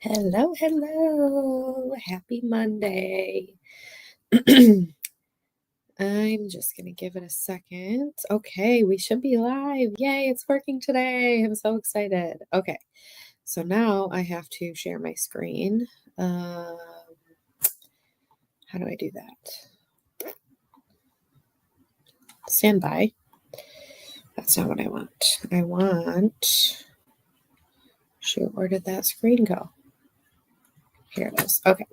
Hello, hello. Happy Monday. I'm just going to give it a second. Okay, we should be live. Yay, it's working today. I'm so excited. Okay, so now I have to share my screen. How do I do that? Stand by. That's not what I want. I want. Shoot, where did that screen go? Here it is. Okay.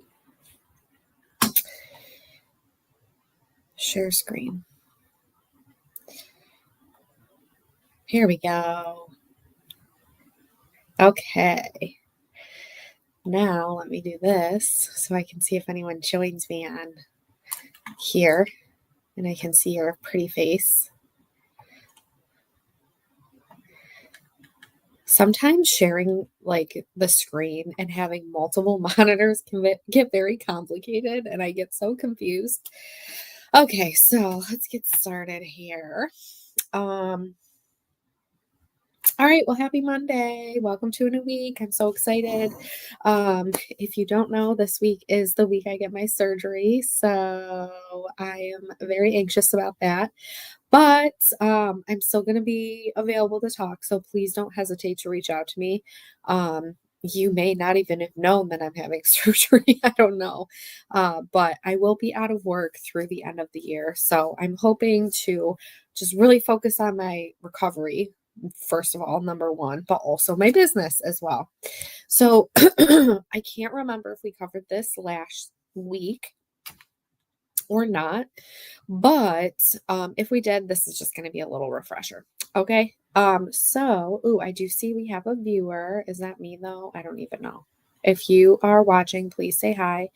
Share screen. Here we go. Okay. Now let me do this so I can see if anyone joins me on here and I can see your pretty face. Sometimes sharing like the screen and having multiple monitors can get very complicated and I get so confused. Okay, so let's get started here. All right, well, happy Monday. Welcome to a new week. I'm so excited. If you don't know, this week is the week I get my surgery, so I am very anxious about that. But I'm still going to be available to talk, so please don't hesitate to reach out to me. You may not even have known that I'm having surgery. I don't know. But I will be out of work through the end of the year. So I'm hoping to just really focus on my recovery, first of all, number one, but also my business as well. So I can't remember if we covered this last week or not, but if we did, this is just going to be a little refresher. Okay. I do see we have a viewer. Is that me though? I don't even know. If you are watching, please say hi.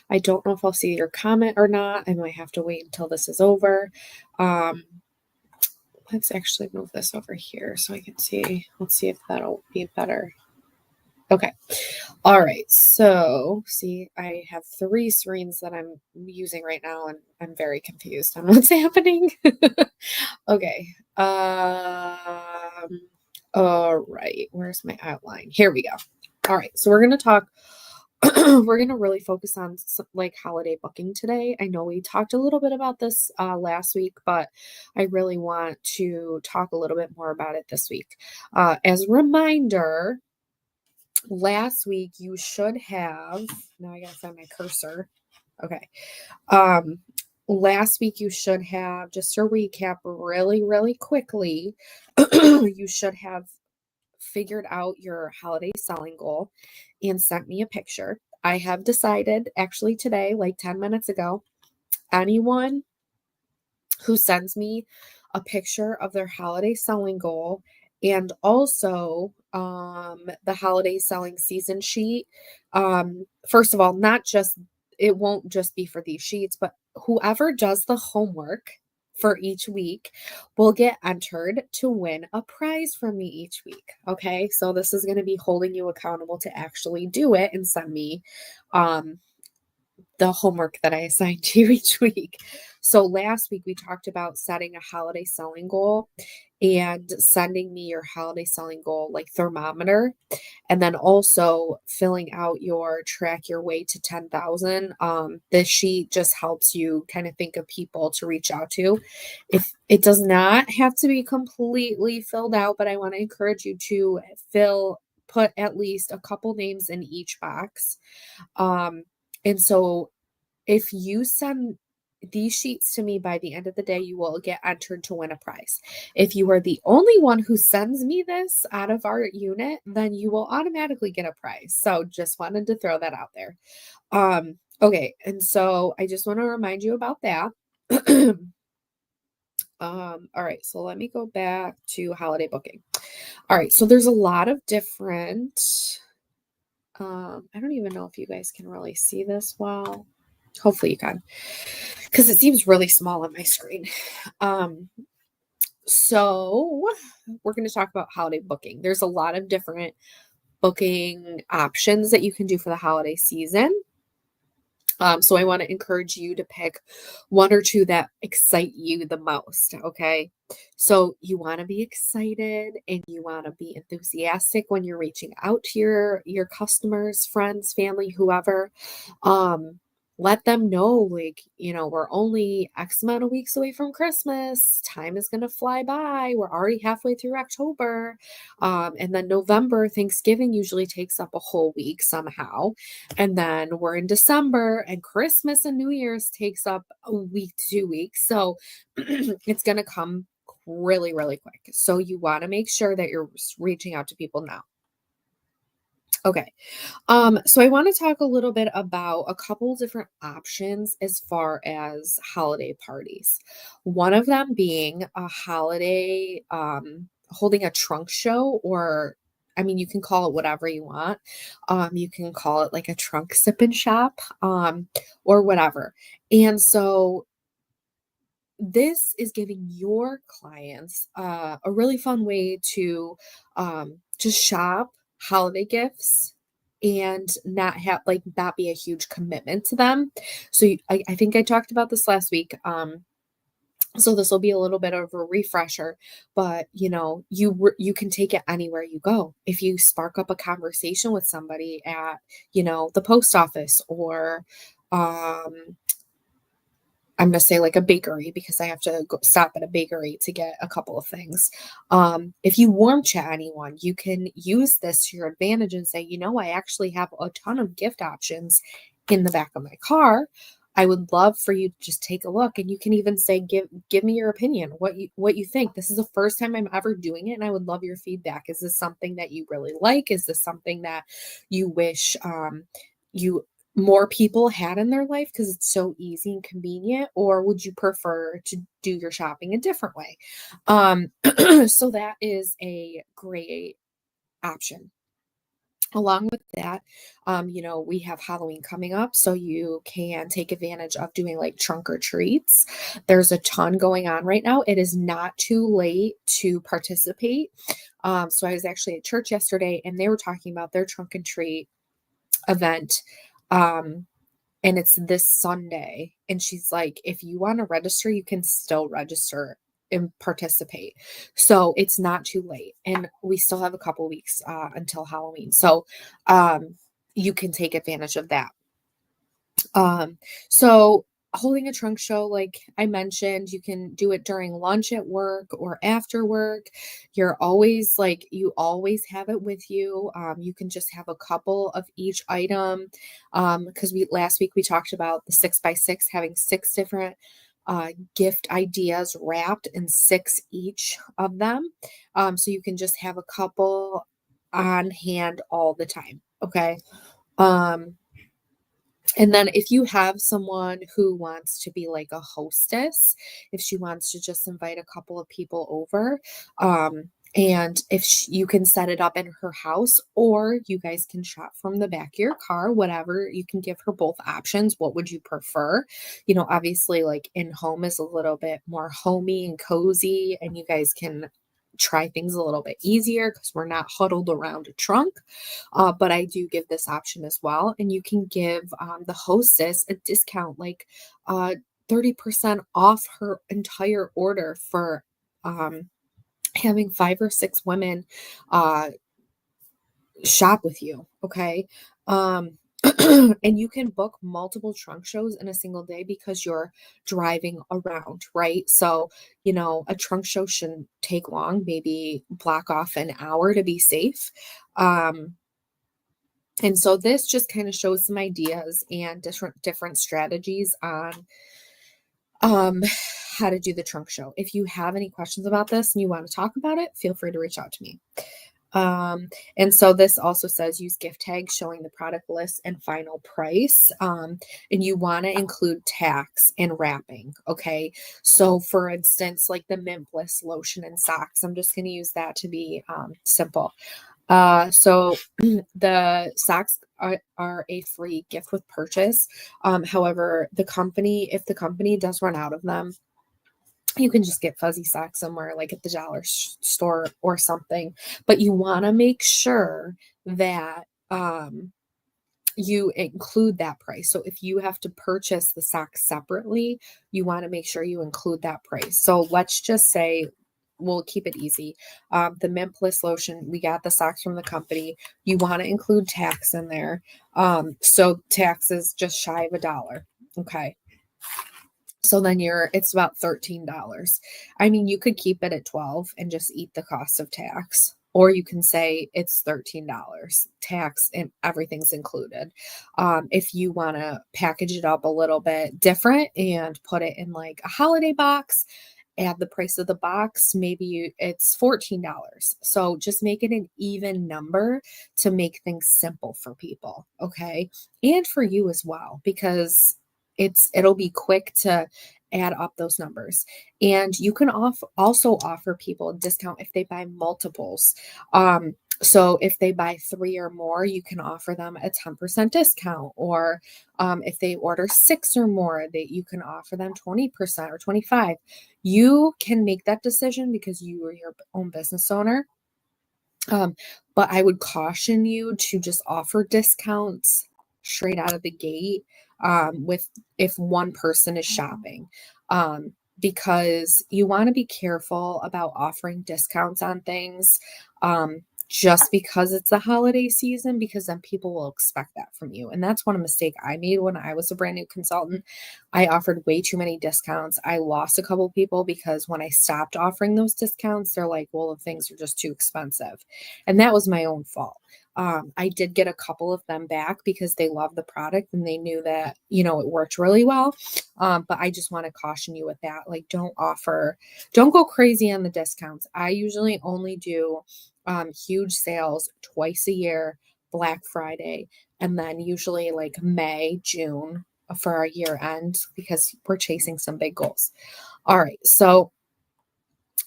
I don't know if I'll see your comment or not. I might have to wait until this is over. Let's actually move this over here so I can see. Let's see if that'll be better. Okay. All right. So, see, I have 3 screens that I'm using right now, and I'm very confused on what's happening. Okay. All right. Where's my outline? Here we go. All right. So we're going to talk. We're going to really focus on like holiday booking today. I know we talked a little bit about this last week, but I really want to talk a little bit more about it this week. As a reminder, last week you should have, now I gotta find my cursor. Okay. Last week you should have, just to recap really, really quickly, you should have figured out your holiday selling goal and sent me a picture. I have decided actually today, like 10 minutes ago, anyone who sends me a picture of their holiday selling goal and also the holiday selling season sheet. First of all, it won't just be for these sheets, but whoever does the homework for each week will get entered to win a prize from me each week. Okay, so this is going to be holding you accountable to actually do it and send me the homework that I assigned to you each week. So last week we talked about setting a holiday selling goal and sending me your holiday selling goal like thermometer, and then also filling out your track your way to 10,000. This sheet just helps you kind of think of people to reach out to. If it does not have to be completely filled out, but I want to encourage you to put at least a couple names in each box. And so if you send these sheets to me by the end of the day, you will get entered to win a prize. If you are the only one who sends me this out of our unit, then you will automatically get a prize. So just wanted to throw that out there. Okay, and so I just want to remind you about that. All right, so let me go back to holiday booking. All right, so there's a lot of different I don't even know if you guys can really see this well. Hopefully you can, because it seems really small on my screen. So we're going to talk about holiday booking. There's a lot of different booking options that you can do for the holiday season. So I want to encourage you to pick one or two that excite you the most. Okay. So you want to be excited and you want to be enthusiastic when you're reaching out to your customers, friends, family, whoever. Um, let them know, like, we're only X amount of weeks away from Christmas. Time is going to fly by. We're already halfway through October. And then November, Thanksgiving usually takes up a whole week somehow. And then we're in December and Christmas and New Year's takes up a week, 2 weeks. So it's going to come really, really quick. So you want to make sure that you're reaching out to people now. Okay. So I want to talk a little bit about a couple different options as far as holiday parties. One of them being a holiday, holding a trunk show, or I mean, you can call it whatever you want. You can call it like a trunk sip and shop, or whatever. And so this is giving your clients a really fun way to shop holiday gifts and not have like that be a huge commitment to them. So I think I talked about this last week. So this will be a little bit of a refresher, but you can take it anywhere you go. If you spark up a conversation with somebody at the post office, or um I'm gonna say like a bakery because I have to go stop at a bakery to get a couple of things. If you warm chat anyone, you can use this to your advantage and say, I actually have a ton of gift options in the back of my car. I would love for you to just take a look, and you can even say, give me your opinion, what you think. This is the first time I'm ever doing it, and I would love your feedback. Is this something that you really like? Is this something that you wish you more people had in their life because it's so easy and convenient, or would you prefer to do your shopping a different way? So that is a great option. Along with that, we have Halloween coming up, so you can take advantage of doing like trunk or treats. There's a ton going on right now. It is not too late to participate. So I was actually at church yesterday and they were talking about their trunk and treat event. Um, and it's this Sunday. And she's like, if you want to register, you can still register and participate. So it's not too late. And we still have a couple weeks until Halloween. So you can take advantage of that. Um, so holding a trunk show, like I mentioned, you can do it during lunch at work or after work. You always have it with you. You can just have a couple of each item. Because last week we talked about the 6x6 having 6 different gift ideas wrapped in 6 each of them. So you can just have a couple on hand all the time. Okay. Um, and then if you have someone who wants to be like a hostess, if she wants to just invite a couple of people over, and if you can set it up in her house, or you guys can shop from the back of your car, whatever, you can give her both options. What would you prefer? Obviously, like in home is a little bit more homey and cozy, and you guys can try things a little bit easier because we're not huddled around a trunk. But I do give this option as well. And you can give the hostess a discount, like 30% off her entire order for having 5 or 6 women uh, shop with you. Okay. Um, and you can book multiple trunk shows in a single day because you're driving around, right? So, a trunk show shouldn't take long, maybe block off an hour to be safe. And so this just kind of shows some ideas and different strategies on um how to do the trunk show. If you have any questions about this and you want to talk about it, feel free to reach out to me. And so this also says use gift tags showing the product list and final price. And you want to include tax and wrapping. Okay. So for instance, like the mint bliss lotion and socks, I'm just going to use that to be simple. So the socks are a free gift with purchase. However, if the company does run out of them, you can just get fuzzy socks somewhere like at the dollar store or something. But you want to make sure that you include that price. So if you have to purchase the socks separately, you want to make sure you include that price. So let's just say we'll keep it easy. The Mint Bliss lotion, we got the socks from the company. You want to include tax in there. So tax is just shy of $1. Okay. So then it's about $13. I mean, you could keep it at 12 and just eat the cost of tax. Or you can say it's $13, tax and everything's included. If you want to package it up a little bit different and put it in like a holiday box, add the price of the box, it's $14. So just make it an even number to make things simple for people, okay? And for you as well, because it'll be quick to add up those numbers. And you can also offer people a discount if they buy multiples. So if they buy 3 or more, you can offer them a 10% discount. Or if they order 6 or more, that you can offer them 20% or 25. You can make that decision because you are your own business owner. But I would caution you to just offer discounts straight out of the gate, with if one person is shopping. Because you want to be careful about offering discounts on things, just because it's the holiday season, because then people will expect that from you. And that's one mistake I made when I was a brand new consultant. I offered way too many discounts. I lost a couple people because when I stopped offering those discounts, they're like, well, the things are just too expensive. And that was my own fault. I did get a couple of them back because they loved the product and they knew that, it worked really well. But I just want to caution you with that. Like, don't go crazy on the discounts. I usually only do huge sales twice a year, Black Friday, and then usually like May, June for our year end, because we're chasing some big goals. All right. So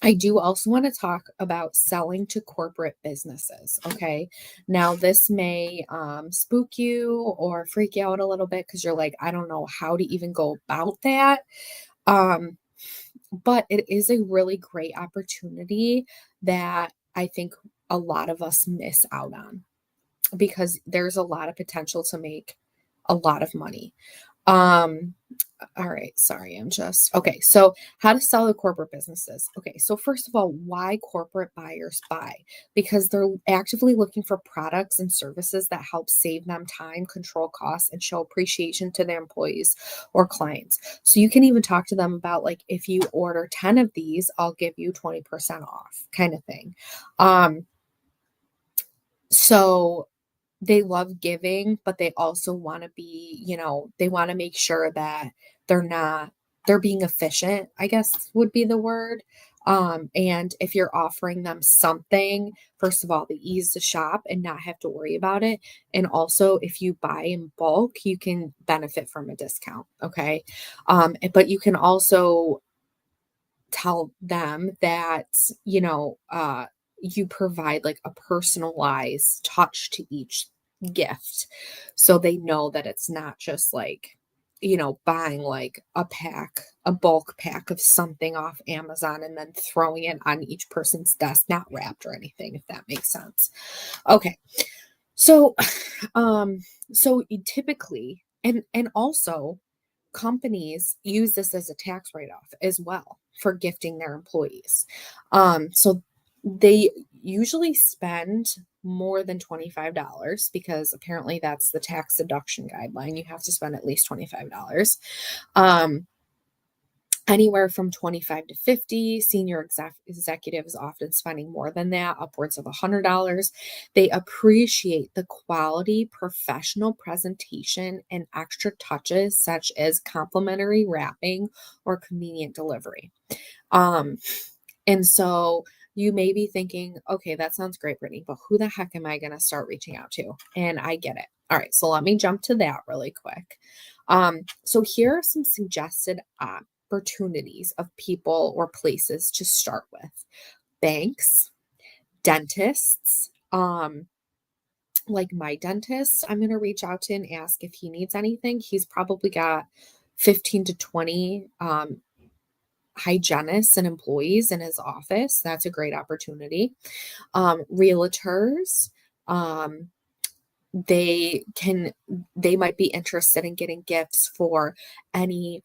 I do also want to talk about selling to corporate businesses. Okay. Now, this may spook you or freak you out a little bit because you're like, I don't know how to even go about that. Um, but it is a really great opportunity that I think a lot of us miss out on, because there's a lot of potential to make a lot of money. Um, all right, sorry, okay. So, how to sell to corporate businesses? Okay, so first of all, why corporate buyers buy? Because they're actively looking for products and services that help save them time, control costs, and show appreciation to their employees or clients. So, you can even talk to them about, like, if you order 10 of these, I'll give you 20% off, kind of thing. So they love giving, but they also want to be, they want to make sure that they're not, they're being efficient, I guess would be the word. And if you're offering them something, first of all, the ease to shop and not have to worry about it. And also, if you buy in bulk, you can benefit from a discount. Okay. But you can also tell them that, you provide like a personalized touch to each gift, so they know that it's not just like, buying like a bulk pack of something off Amazon and then throwing it on each person's desk, not wrapped or anything, if that makes sense. Okay. So, typically, and also, companies use this as a tax write-off as well for gifting their employees. So they usually spend more than $25, because apparently that's the tax deduction guideline. You have to spend at least $25. Um, Anywhere from 25 to 50. Senior executives often spending more than that, upwards of $100. They appreciate the quality, professional presentation, and extra touches such as complimentary wrapping or convenient delivery. Um, and so you may be thinking, okay, that sounds great, Brittany, but who the heck am I going to start reaching out to? And I get it. All right, so let me jump to that really quick. So here are some suggested opportunities of people or places to start with: banks, dentists. Like my dentist, I'm going to reach out to and ask if he needs anything. He's probably got 15 to 20 hygienists and employees in his office. That's a great opportunity. Realtors, they might be interested in getting gifts for any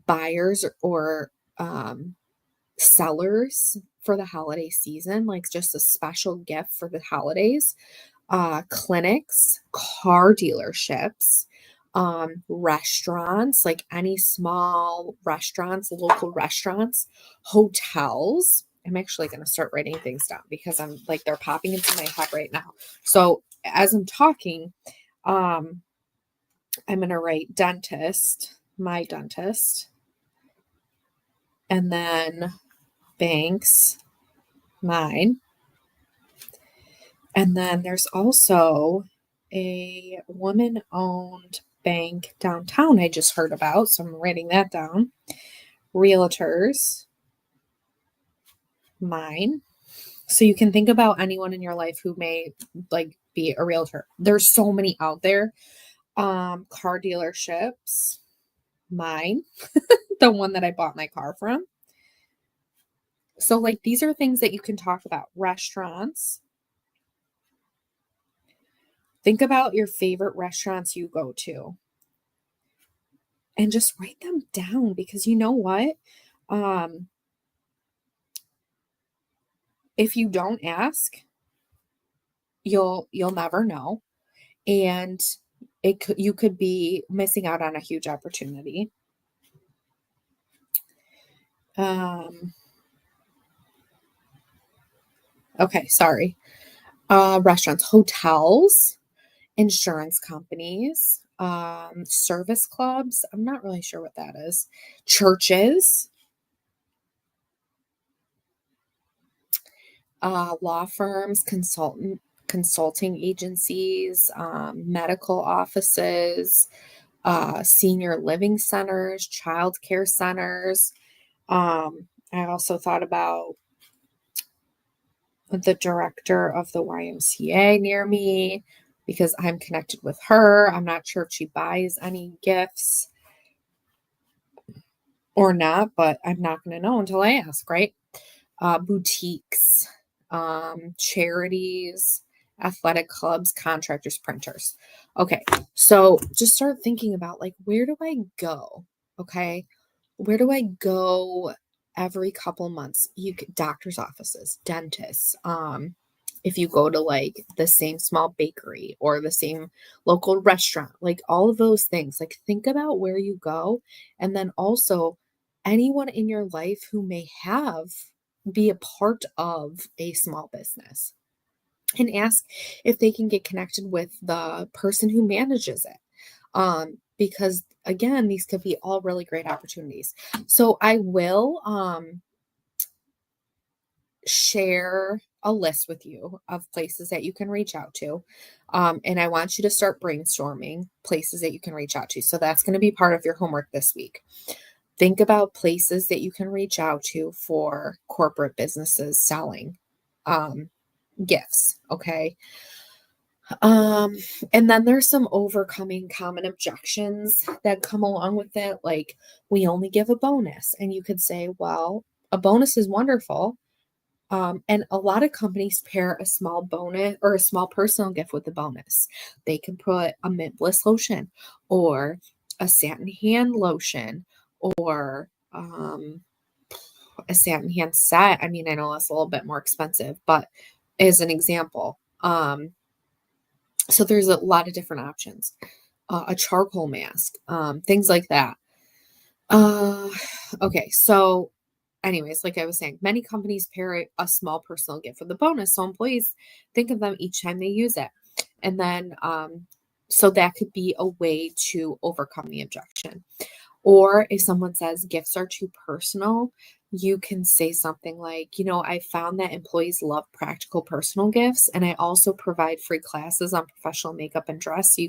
buyers or sellers for the holiday season, like just a special gift for the holidays. Clinics, car dealerships, restaurants, like any small restaurants, local restaurants, hotels. I'm actually going to start writing things down because I'm like, they're popping into my head right now. So as I'm talking, um, I'm going to write dentist, my dentist, and then banks, mine. And then there's also a woman-owned bank downtown I just heard about, so I'm writing that down. Realtors, mine. So you can think about anyone in your life who may like be a realtor. There's so many out there. Car dealerships, mine, the one that I bought my car from. So like these are things that you can talk about. Restaurants. Think about your favorite restaurants you go to and just write them down because you know what? Um, if you don't ask, you'll never know. And you could be missing out on a huge opportunity. Um, okay, sorry. Restaurants, hotels, insurance companies, service clubs. I'm not really sure what that is. Churches, law firms, consulting agencies, medical offices, senior living centers, childcare centers. I also thought about the director of the YMCA near me because I'm connected with her. I'm not sure if she buys any gifts or not, but I'm not going to know until I ask, right? Boutiques, charities, athletic clubs, contractors, printers. Okay, so just start thinking about like, where do I go? Okay, where do I go every couple months? Doctor's offices, dentists. If you go to like the same small bakery or the same local restaurant, like all of those things, like think about where you go, and then also anyone in your life who may be a part of a small business and ask if they can get connected with the person who manages it. Because again, these could be all really great opportunities. So I will share a list with you of places that you can reach out to. And I want you to start brainstorming places that you can reach out to. So that's going to be part of your homework this week. Think about places that you can reach out to for corporate businesses selling gifts. Okay. Um, and then there's some overcoming common objections that come along with it. Like, we only give a bonus. And you could say, well, a bonus is wonderful. And a lot of companies pair a small bonus or a small personal gift with the bonus. They can put a mint bliss lotion or a satin hand lotion or a satin hand set. I mean, I know that's a little bit more expensive, but as an example, so there's a lot of different options. A charcoal mask, things like that. Uh, okay, so anyways, like I was saying, many companies pair a small personal gift with a bonus, so employees think of them each time they use it. And then, so that could be a way to overcome the objection. Or if someone says gifts are too personal, you can say something like, I found that employees love practical personal gifts, and I also provide free classes on professional makeup and dress. So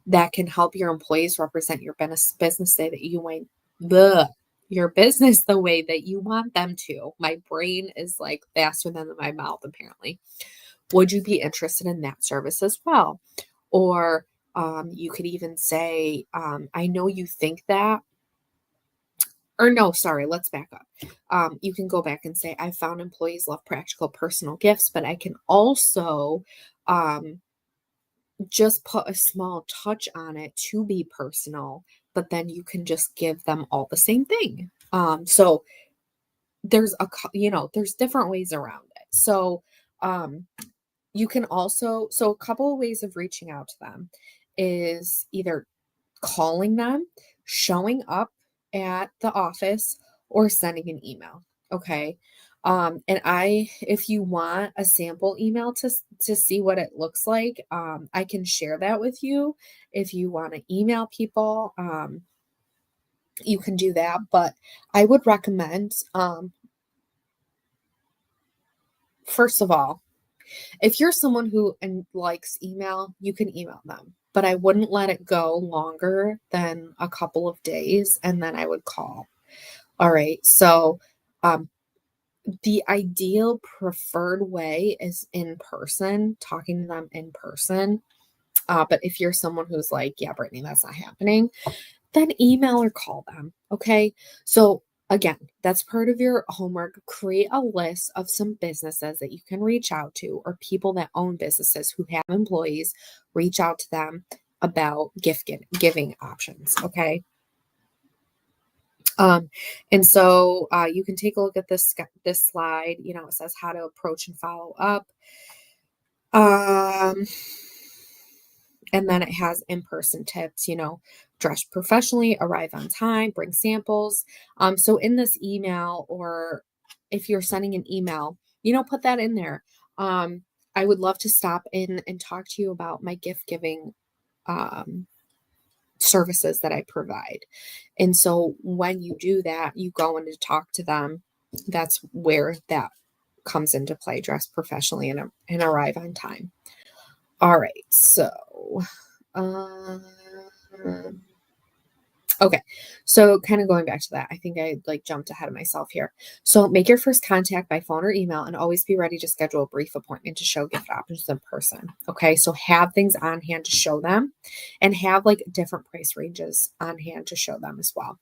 that can help your employees represent your business the way that you want your business the way that you want them to. My brain is like faster than my mouth, apparently. Would you be interested in that service as well? Or you could even say, I know you think that, or no, sorry, let's back up. You can go back and say, I found employees love practical personal gifts, but I can also just put a small touch on it to be personal, but then you can just give them all the same thing. So there's different ways around it. So, um, you can also, so a couple of ways of reaching out to them is either calling them, showing up at the office, or sending an email. Okay. And if you want a sample email to see what it looks like, I can share that with you. If you want to email people, you can do that. But I would recommend, first of all, if you're someone who likes email, you can email them, but I wouldn't let it go longer than a couple of days and then I would call. All right. So, um, the ideal preferred way is in person, talking to them in person. But if you're someone who's like, yeah, Brittany, that's not happening, then email or call them. Okay. So, again, that's part of your homework. Create a list of some businesses that you can reach out to, or people that own businesses who have employees. Reach out to them about giving options. Okay. Um, and so you can take a look at this slide. It says how to approach and follow up. Um, and then it has in-person tips, dress professionally, arrive on time, bring samples. So in this email, or if you're sending an email, put that in there. I would love to stop in and talk to you about my gift giving um, services that I provide. And so when you do that, you go in to talk to them. That's where that comes into play. Dress professionally and arrive on time. All right. So, um, okay. So kind of going back to that, I think I jumped ahead of myself here. So make your first contact by phone or email and always be ready to schedule a brief appointment to show gift options in person. Okay. So have things on hand to show them and have different price ranges on hand to show them as well.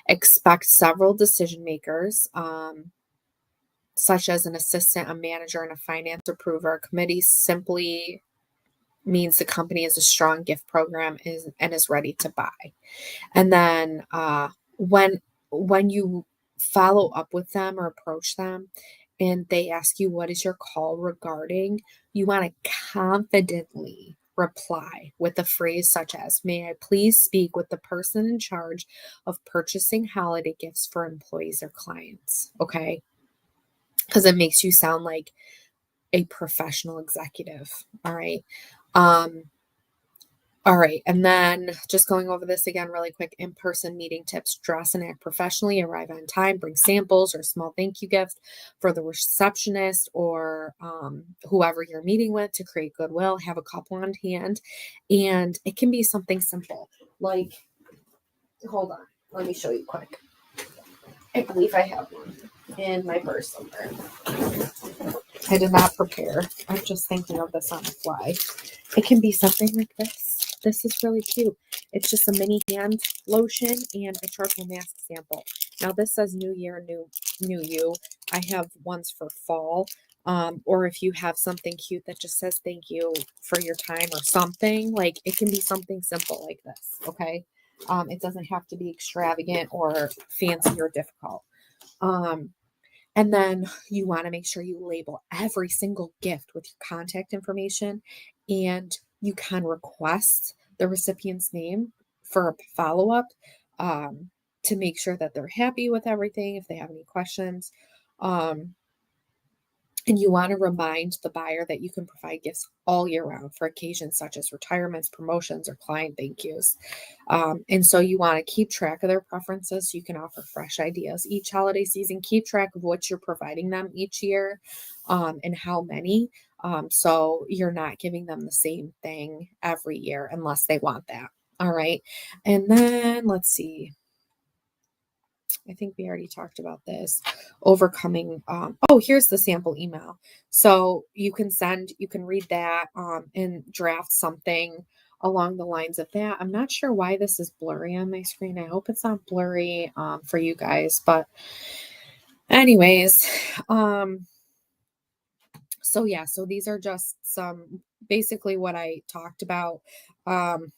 Expect several decision makers, such as an assistant, a manager, and a finance approver. A committee simply means the company has a strong gift program and is ready to buy. And then when you follow up with them or approach them and they ask you what is your call regarding, you want to confidently reply with a phrase such as, may I please speak with the person in charge of purchasing holiday gifts for employees or clients? Okay. Because it makes you sound like a professional executive. All right. Um, all right. And then just going over this again really quick, in-person meeting tips: dress and act professionally, arrive on time, bring samples or small thank you gifts for the receptionist or whoever you're meeting with to create goodwill. Have a couple on hand. And it can be something simple like, hold on, let me show you quick. I believe I have one in my purse somewhere. I did not prepare. I'm just thinking of this on the fly. It can be something like this. This is really cute. It's just a mini hand lotion and a charcoal mask sample. Now this says New Year, new you. I have ones for fall. Or if you have something cute that just says thank you for your time or something, it can be something simple like this. Okay. It doesn't have to be extravagant or fancy or difficult. And then you want to make sure you label every single gift with your contact information, and you can request the recipient's name for a follow up, to make sure that they're happy with everything if they have any questions. Um, and you want to remind the buyer that you can provide gifts all year round for occasions such as retirements, promotions, or client thank yous. And so you want to keep track of their preferences so you can offer fresh ideas each holiday season. Keep track of what you're providing them each year, and how many. So you're not giving them the same thing every year unless they want that. All right. And then let's see. I think we already talked about this. Overcoming. Here's the sample email. So you can read that, and draft something along the lines of that. I'm not sure why this is blurry on my screen. I hope it's not blurry for you guys. But anyways, so these are just some basically what I talked about. Um,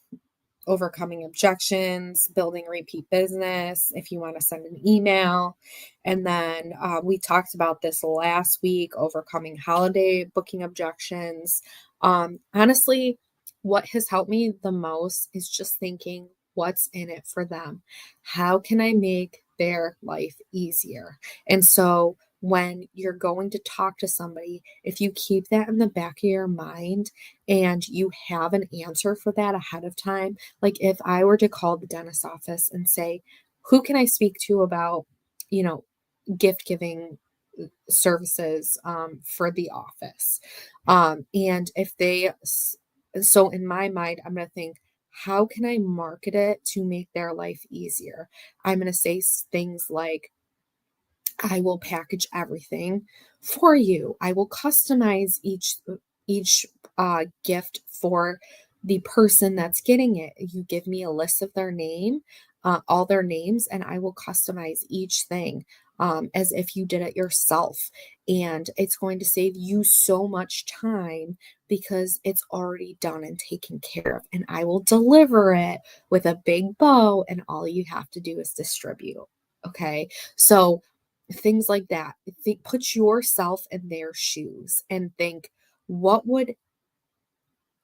Overcoming objections, building repeat business, if you want to send an email. And then we talked about this last week, overcoming holiday booking objections. Honestly, what has helped me the most is just thinking what's in it for them. How can I make their life easier? And so when you're going to talk to somebody, if you keep that in the back of your mind and you have an answer for that ahead of time, like if I were to call the dentist office and say, who can I speak to about, you know, gift giving services for the office? And if so in my mind, I'm going to think, how can I market it to make their life easier? I'm going to say things like, I will package everything for you. I will customize each gift for the person that's getting it. You give me a list of their name, all their names, and I will customize each thing as if you did it yourself. And it's going to save you so much time because it's already done and taken care of. And I will deliver it with a big bow, and all you have to do is distribute. Okay. So things like that. Think, put yourself in their shoes and think, what would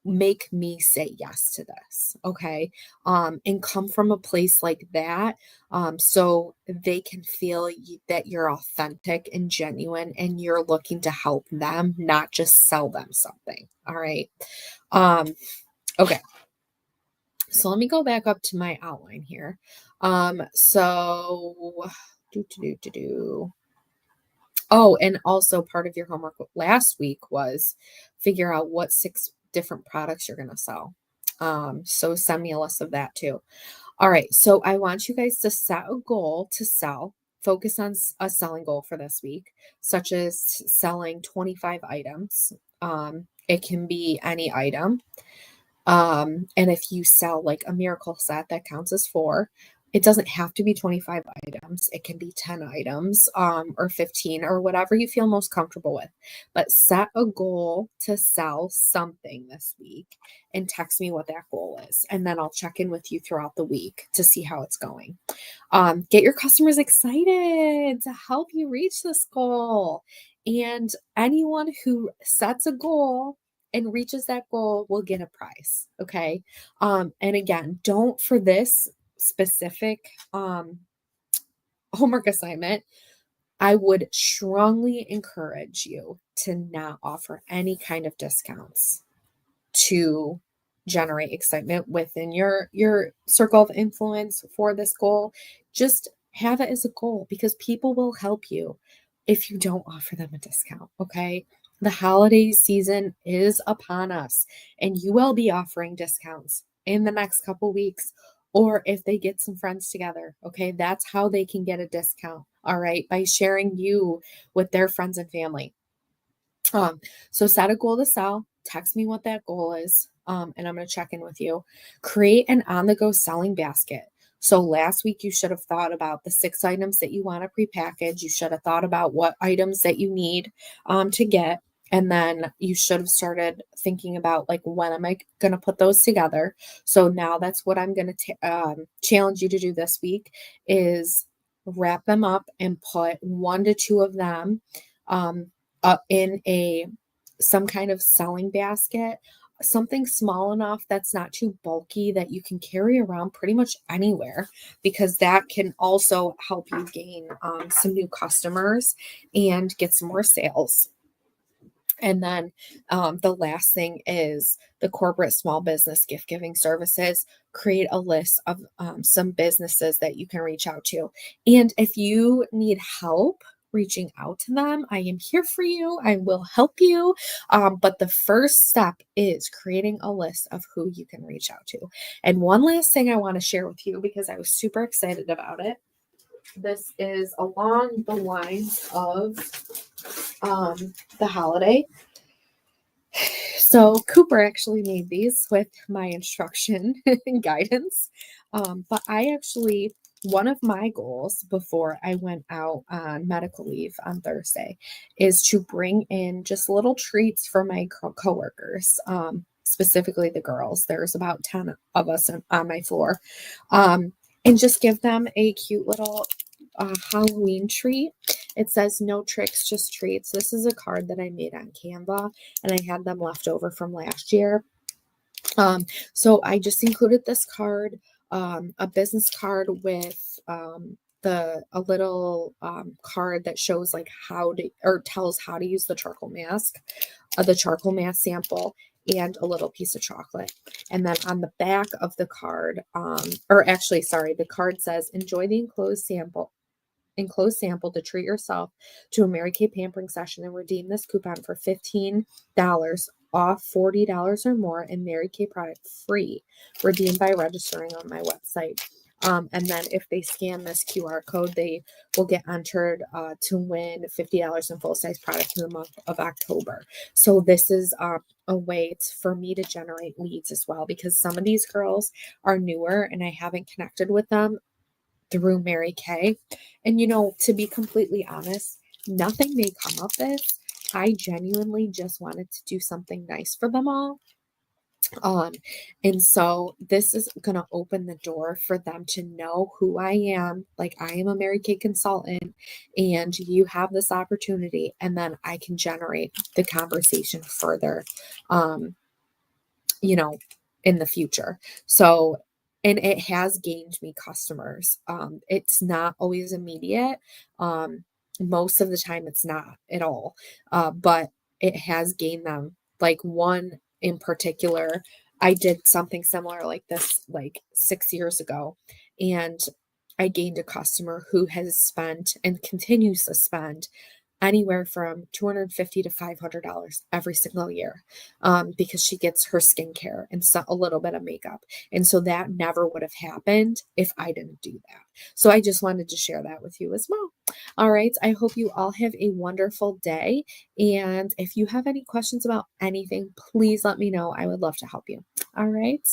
make me say yes to this? Okay. And come from a place like that. So they can feel that you're authentic and genuine and you're looking to help them, not just sell them something. All right. Okay. So let me go back up to my outline here. So do do do do do. Oh, and also part of your homework last week was figure out what 6 different products you're going to sell. So send me a list of that too. All right. So I want you guys to set a goal to sell. Focus on a selling goal for this week, such as selling 25 items. It can be any item. And if you sell like a miracle set, that counts as 4. It doesn't have to be 25 items. It can be 10 items, or 15 or whatever you feel most comfortable with. But set a goal to sell something this week and text me what that goal is. And then I'll check in with you throughout the week to see how it's going. Get your customers excited to help you reach this goal. And anyone who sets a goal and reaches that goal will get a prize. Okay. And again, don't for this specific homework assignment, I would strongly encourage you to not offer any kind of discounts to generate excitement within your circle of influence for this goal. Just have it as a goal because people will help you if you don't offer them a discount. Okay. The holiday season is upon us, and you will be offering discounts in the next couple weeks, or if they get some friends together. Okay. That's how they can get a discount. All right. By sharing you with their friends and family. So set a goal to sell, text me what that goal is, and I'm going to check in with you. Create an on the go selling basket. So last week, you should have thought about the 6 items that you want to prepackage. You should have thought about what items that you need to get. And then you should have started thinking about like, when am I going to put those together? So now that's what I'm going to challenge you to do this week is wrap them up and put 1 to 2 of them in some kind of selling basket, something small enough that's not too bulky that you can carry around pretty much anywhere, because that can also help you gain some new customers and get some more sales. And then the last thing is the corporate small business gift giving services. Create a list of some businesses that you can reach out to. And if you need help reaching out to them, I am here for you. I will help you. But the first step is creating a list of who you can reach out to. And one last thing I want to share with you because I was super excited about it. This is along the lines of the holiday. So Cooper actually made these with my instruction and guidance. But I actually one of my goals before I went out on medical leave on Thursday is to bring in just little treats for my coworkers, specifically the girls. There's about 10 of us on my floor, and just give them a cute little Halloween treat. It says no tricks, just treats. This is a card that I made on Canva, and I had them left over from last year. So I just included this card, a business card with a little card that shows like how to, or tells how to use the charcoal mask sample, and a little piece of chocolate. And then on the back of the card, or actually, sorry, the card says, enjoy the enclosed sample to treat yourself to a Mary Kay pampering session and redeem this coupon for $15 off $40 or more and Mary Kay product free, redeemed by registering on my website. And then if they scan this QR code, they will get entered to win $50 in full-size product in the month of October. So this is a way for me to generate leads as well, because some of these girls are newer and I haven't connected with them through Mary Kay. And, to be completely honest, nothing may come of this. I genuinely just wanted to do something nice for them all. And so this is going to open the door for them to know who I am. Like, I am a Mary Kay consultant and you have this opportunity, and then I can generate the conversation further, in the future. So, and it has gained me customers. It's not always immediate. Most of the time it's not at all. But it has gained them. Like, one in particular, I did something similar like this like 6 years ago, and I gained a customer who has spent and continues to spend anywhere from $250 to $500 every single year, because she gets her skincare and a little bit of makeup. And so that never would have happened if I didn't do that. So I just wanted to share that with you as well. All right. I hope you all have a wonderful day. And if you have any questions about anything, please let me know. I would love to help you. All right.